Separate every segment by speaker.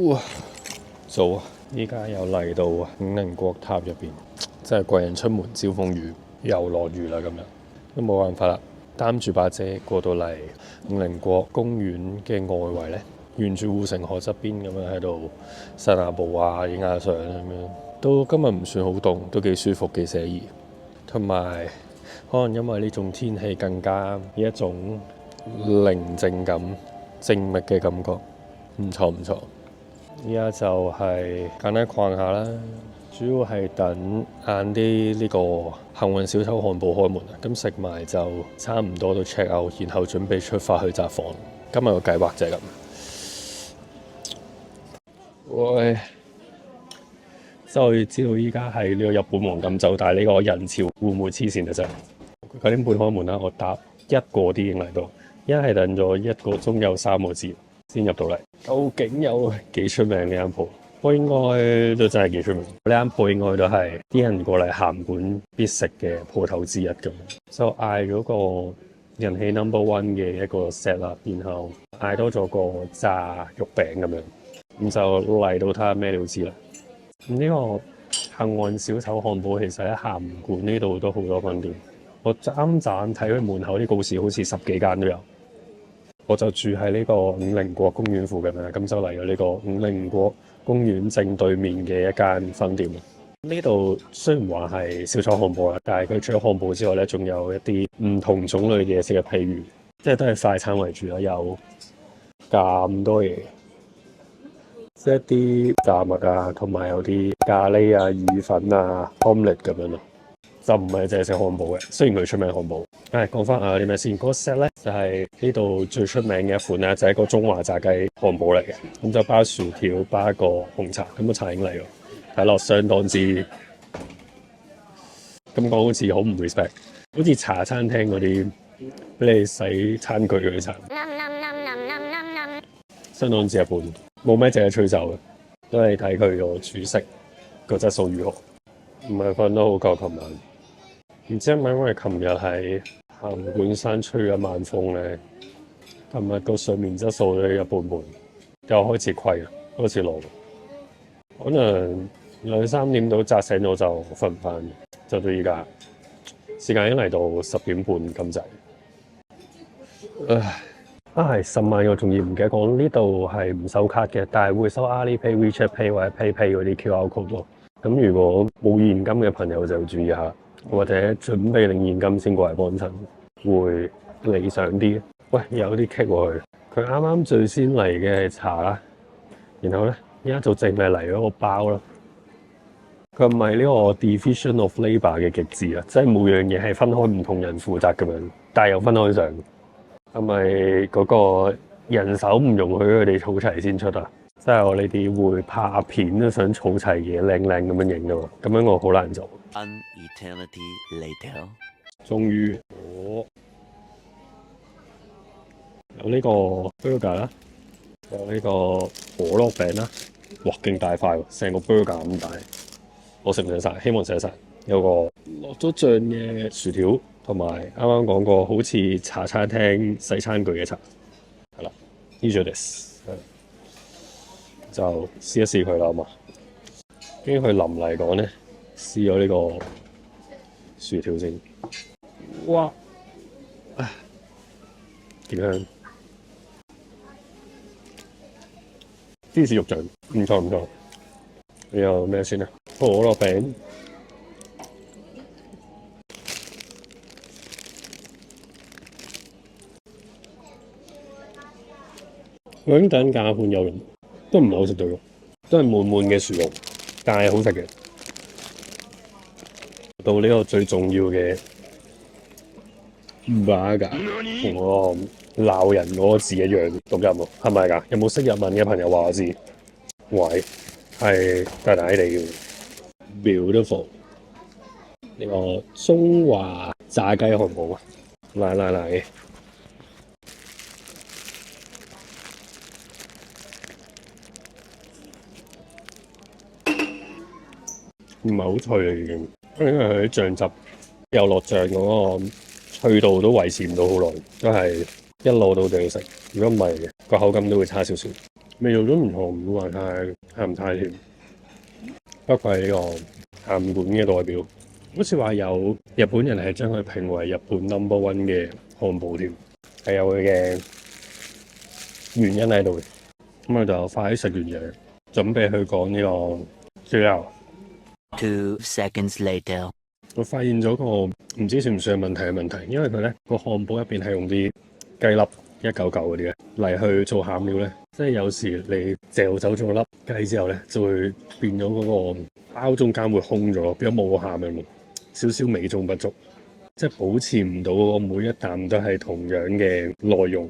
Speaker 1: 哇！早啊！依家又嚟到五稜國塔入邊，真係貴人出門招風雨，又落雨啦咁樣，都冇辦法啦。擔住把遮過到嚟五稜國公園嘅外圍呢，沿住護城河側邊咁樣喺度散下步啊，影下相咁樣。都今日唔算好凍，都幾舒服，幾寫意。同埋可能因為呢種天氣更加有一種寧靜感、靜謐嘅感覺，唔錯唔錯。依家就係簡單逛下啦，主要係等晏啲呢個幸運小丑漢堡開門啊，咁食埋就差唔多到 check out，然後準備出發去札幌。今日個計劃就係咁。喂，就知道依家係呢個日本黃金週，但係呢個人潮會唔會黐線啊？真係9點半開門啦，我搭一個啲已經嚟到，一係等咗1個鐘有3個字先入到嚟。究竟有幾出名呢間鋪？不過應該都真係幾出名。呢間鋪應該都係啲人過嚟鹹館必食嘅鋪頭之一咁。就嗌咗個人氣 No.1 嘅一個 set 啦，然後嗌多咗個炸肉餅咁樣。咁就嚟到睇下咩料知啦。呢個幸運小丑漢堡其實喺鹹館呢度都好多分店。我啱睇佢門口啲告示，好似10幾間都有。我就住喺呢個五稜國公園附近啦，咁就嚟咗呢個五稜國公園正對面嘅一間分店。呢度雖然話係小丑漢堡啦，但係佢除咗漢堡之外咧，仲有一啲唔同種類嘅嘢食嘅，譬如即係都係快餐為主啦，有咁多嘢，即係一啲炸物啊，同埋有啲咖喱啊、意粉啊、omelette 咁樣咯。就唔係淨係食漢堡嘅，雖然佢出名漢堡。講翻下啲咩先，嗰個 set 咧就係呢度最出名嘅一款啦，就係一個中華炸雞漢堡嚟嘅。咁就包薯條，包一個紅茶，咁個茶已經嚟喎，睇落相當之咁講，好似好唔 respect， 好似茶餐廳嗰啲俾你洗餐具嗰啲茶，相當之日本，冇咩淨係吹走嘅，都係睇佢個主食個質素如何。唔係瞓得好夠，琴晚。唔知係咪因為琴日喺鹹館山吹咗晚風咧，琴日個睡眠質素都一般般，又開始虧啦，開始落。可能2、3點到扎醒咗就瞓唔翻，就到依家時間已經嚟到10點半咁滯。係10萬我仲要唔記得講，呢度係唔收卡嘅，但係會收 Alipay、WeChat Pay 或者 PayPay 嗰啲 QR code 咯。咁如果冇現金嘅朋友就要注意下，或者準備領現金先過嚟幫襯，會理想啲。喂，有啲棘喎佢啱啱最先嚟嘅茶啦，然後咧依家就淨係嚟咗個包啦。佢唔係呢個 division of labour 嘅極致啊，即係每樣嘢係分開唔同人負責咁樣，但係又分開上。係咪嗰個人手唔容許佢哋儲齊先出啊？即係我呢啲會拍片都想儲齊嘢靚靚咁樣影㗎嘛，咁樣我好難做。An eternity later， 終於我有呢個 burger 啦，有呢個可樂餅啦，哇勁大塊喎，成個 burger 咁大，我食唔食晒？希望食得晒。有個落咗醬嘅薯條，同埋啱啱講過好似茶餐廳洗餐具嘅茶，係啦 ，eat this。就試一試佢啦，好嘛？經佢淋嚟講咧，試咗呢個薯條先。哇！幾香！芝士肉醬，唔錯唔錯。你有咩先啊？可樂餅。兩等架盤有用。都唔係好食到肉，都係悶悶嘅薯肉，但係好食嘅。到呢個最重要嘅 burger，同我鬧人嗰個字一樣讀音喎，係咪㗎？有冇識日文嘅朋友話我知？喂，係大大地嘅 beautiful 呢個中華炸雞漢堡啊！嚟。唔係好脆嚟嘅，因為佢啲醬汁又落醬嗰個脆度都維持唔到好耐，都係一攞到就要食。如果唔係，個口感都會差少少。味道都唔錯，唔會話太鹹太甜。不過係呢個鹹館嘅代表，好似話有日本人係將佢評為日本 No.1 嘅漢堡添，係有佢嘅原因喺度嘅。咁我就快啲食完嘢，準備去講呢個 JR。2
Speaker 2: seconds later，
Speaker 1: 我發現咗個唔知算唔算係問題，因為佢咧個漢堡入邊係用啲雞粒一嚿嚿嗰啲嘅嚟去做餡料咧，即係有時你嚼走咗粒雞之後咧，就會變咗嗰個包中間會空咗，變咗冇餡嘅，少少美中不足，即係保持唔到嗰個每一啖都係同樣嘅內容。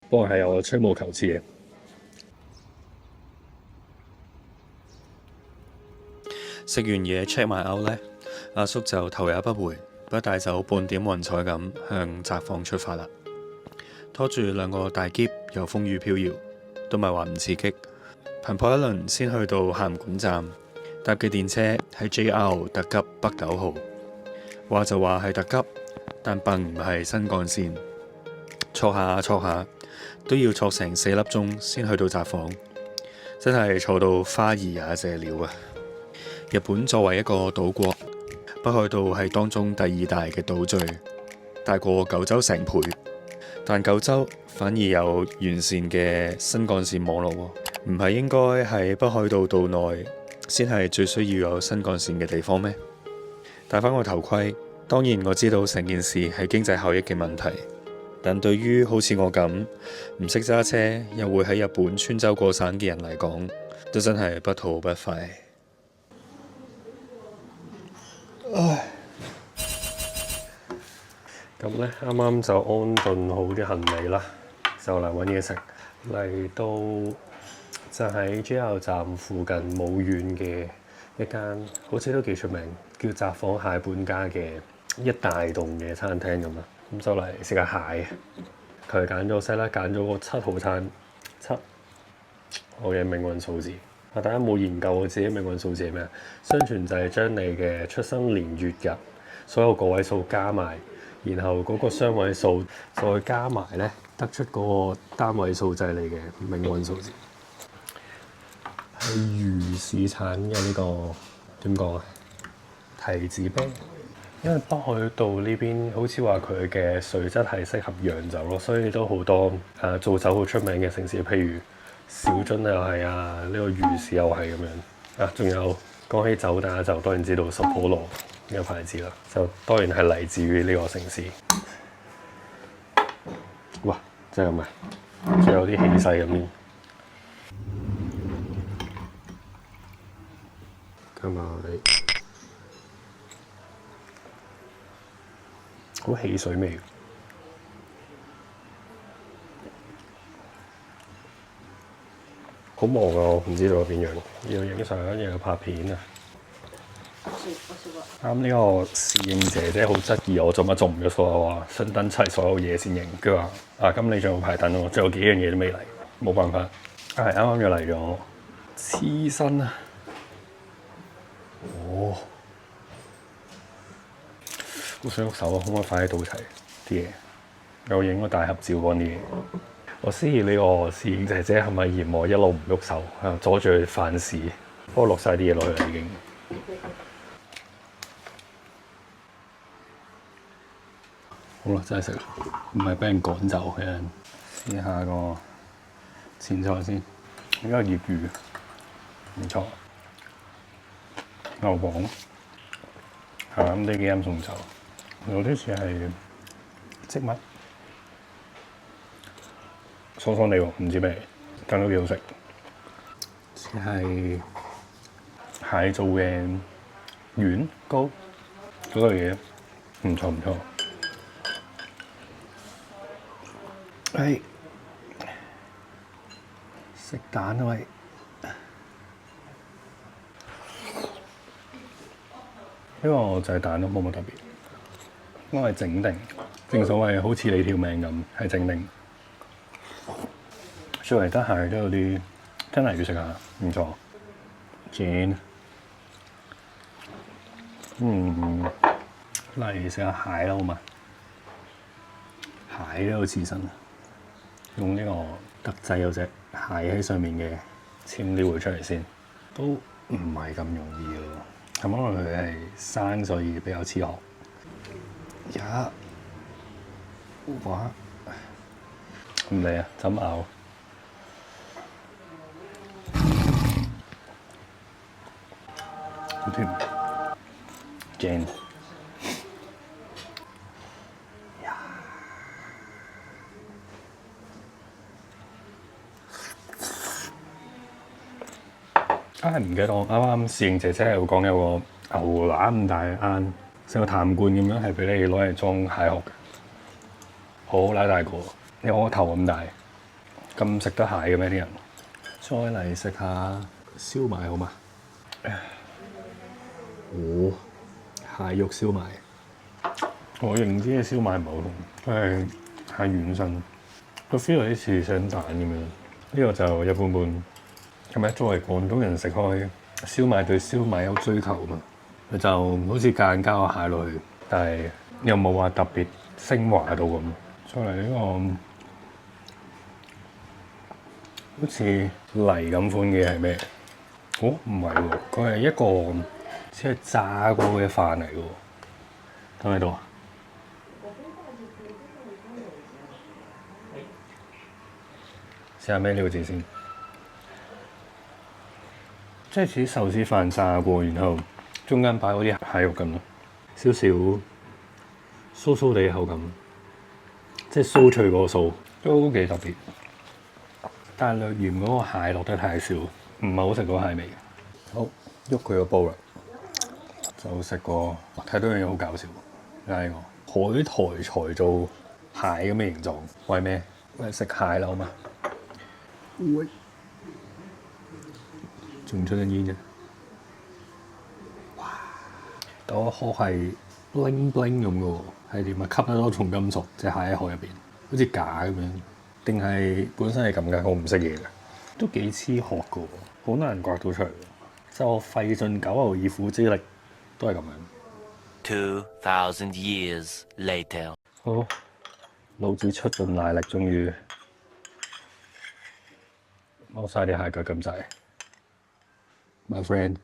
Speaker 1: 不過係有吹毛求疵嘅。
Speaker 3: 食完嘢 check 埋 out 呢，阿叔就頭也不回，不帶走半點雲彩咁向札幌出發啦。拖住2個大篋，又風雨飄搖，都咪話唔刺激。頻撲一輪先去到函館站，搭嘅電車係 JR 特急北9號。話就話係特急，但並唔係新幹線。坐下都要坐成4粒鐘先去到札幌，真係坐到花兒也謝了啊！日本作為一個島國，北海道係當中第2大嘅島嶼，大過九州成倍。但九州反而有完善嘅新幹線網絡喎，唔係應該喺北海道島內先係最需要有新幹線嘅地方咩？戴翻個頭盔，當然我知道成件事係經濟效益嘅問題，但對於好似我咁唔識揸車又會喺日本穿州過省嘅人嚟講，都真係不吐不快。
Speaker 1: 唉，咁咧啱啱就安頓好啲行李啦，就嚟揾嘢食。嚟到就喺 JR 站附近冇遠嘅一間，好似都幾出名，叫札幌蟹本家嘅一大棟嘅餐廳咁啦。咁就嚟食下蟹。佢揀咗西啦，揀咗個7號餐7，我嘅命運數字。大家冇研究過自己命運數字係咩？相傳就係將你嘅出生年月日所有個位數加埋，然後嗰個雙位數再加埋咧，得出嗰個單位數就係你嘅命運數字。係魚市產嘅呢個點講啊？提子啤，因為北海道呢邊好似話佢嘅水質係適合釀酒咯，所以都好多做酒好出名嘅城市，譬如小樽又係啊，呢個魚市又係咁樣啊。仲有講起酒打就當然知道十普羅呢個牌子啦，就當然係嚟自於呢個城市。哇！真係咁啊，仲有啲氣勢咁樣。加埋好汽水味。好忙啊！我唔知道邊樣，要影相又要拍片啊！啱呢個侍應姐姐好質疑我做乜做唔咗所有話想等齊所有嘢先影。佢話：咁你仲有排等喎，仲有幾樣嘢都未嚟，冇辦法。啱啱又嚟咗黐身啊！哦，好想喐手啊！可唔可以快啲到齊啲嘢？又影個大合照嗰啲嘢。我思疑呢個侍應姐姐係咪嫌我一路唔喐手，阻住佢犯事？不過落晒啲嘢落去啦已經。好啦，真係食啦，唔係俾人趕走嘅。試下個前菜先，呢個醃魚，唔錯。牛膀，鹹啲嘅音餸酒，有啲似係植物。爽爽地喎，唔知咩，但都幾好食。似係蟹做嘅丸糕嗰類嘢，唔錯唔錯。係食蛋啊喂！呢個就係蛋都冇乜特別，因為整定，正所謂好似你條命咁，係整定。稍微得閒都有啲真係要食下，唔錯。煎，嚟食下蟹啦好嘛？蟹都有刺身，用呢個特製有隻蟹喺上面嘅簽撩佢出嚟先，都唔係咁容易咯。咁可能佢係生，所以比較黐殼。哇！唔理啊，就咁咬。好甜，正。唔記得我啱啱侍應姐姐有講有個牛腩咁大嘅罌，成個痰罐咁樣係俾你攞嚟裝蟹殼嘅，好乸大個，有我頭咁大，咁食得蟹嘅咩啲人？再嚟食下燒賣好嘛？蟹肉燒賣，我認知嘅燒賣唔係好同，佢係軟身，個 feel 有啲似上蛋咁樣。呢個就一般般。咁咧，作為廣東人食開燒賣，對燒賣有追求嘛，佢就好似夾硬加個蟹落去，但係又冇話特別升華到咁。再嚟呢個好似泥咁款嘅係咩？唔係喎，佢係一個似係炸過嘅飯嚟嘅喎，睇唔睇到啊？試下咩料字先？即係似壽司飯炸過，然後中間擺嗰啲蟹肉咁咯，少少酥酥地嘅口感，即係酥脆嗰個酥都幾特別。但係略嫌嗰個蟹落得太少，唔係好食到蟹味。好，喐佢個煲啦，就食個睇到樣嘢好搞笑，嗌我海苔材做蟹咁嘅形狀，為咩？為食蟹啦好嘛？喂！仲出緊煙啫！哇！但個殼係 bling bling 咁嘅喎，係點啊？吸得多重金屬，隻蟹喺殼入邊，好似假咁樣，定係本身係咁嘅？我唔識嘢嘅，都幾黐殼嘅喎，好難刮到出嚟。就我費盡九牛二虎之力，都係咁樣。
Speaker 2: 2,000 years later。
Speaker 1: 好，老子出盡奶力，終於剝晒啲蟹腳咁滯。My friend，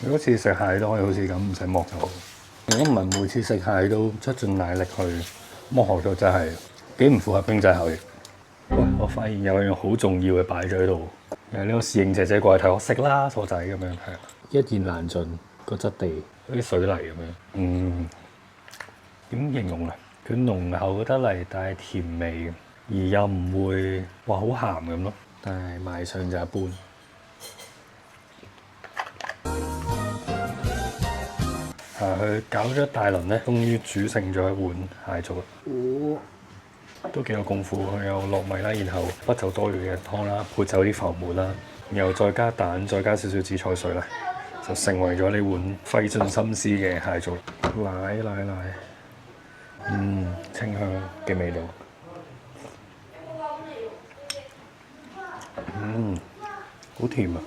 Speaker 1: 如果次食蟹都可以好似咁唔使剝就好。如果唔係每次食蟹都出盡奶力去剝殼咗，真係幾唔符合經濟效益。喂，我發現有樣好重要嘅擺咗喺度，呢個侍應姐姐過嚟睇我食啦，傻仔咁樣係一言難盡個質地。好似水泥咁樣，點形容啊？佢濃厚得嚟，但係甜味，而又唔會話好鹹咁咯。但係賣相就一般。佢搞咗一大輪咧，終於煮成咗一碗蟹粥啦。都幾有功夫，佢有糯米啦，然後不走多餘嘅湯啦，配走啲浮沫啦，然後再加蛋，再加少少紫菜水啦。就成為咗呢碗費盡心思嘅蟹粥，奶，清香嘅味道，好甜啊！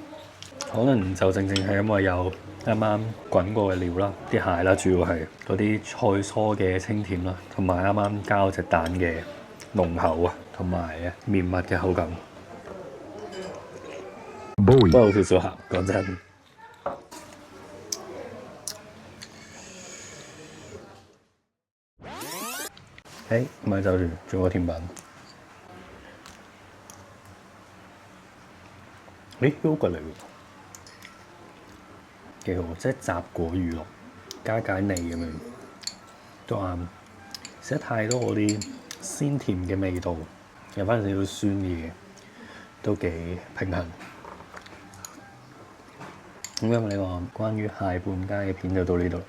Speaker 1: 可能就正係因為有啱啱滾過嘅料啦，啲蟹啦，主要係嗰啲菜蔬嘅清甜啦，同埋啱啱加嗰隻蛋嘅濃厚啊，同埋綿密嘅口感。不過有少少鹹，講真。唔係就住，仲有甜品。yogurt 嚟喎，幾好，即係雜果乳酪加解膩咁樣，都啱。食得太多嗰啲鮮甜嘅味道，有翻少少酸嘅，都幾平衡。咁今日呢個關於蟹半街嘅片就到呢度。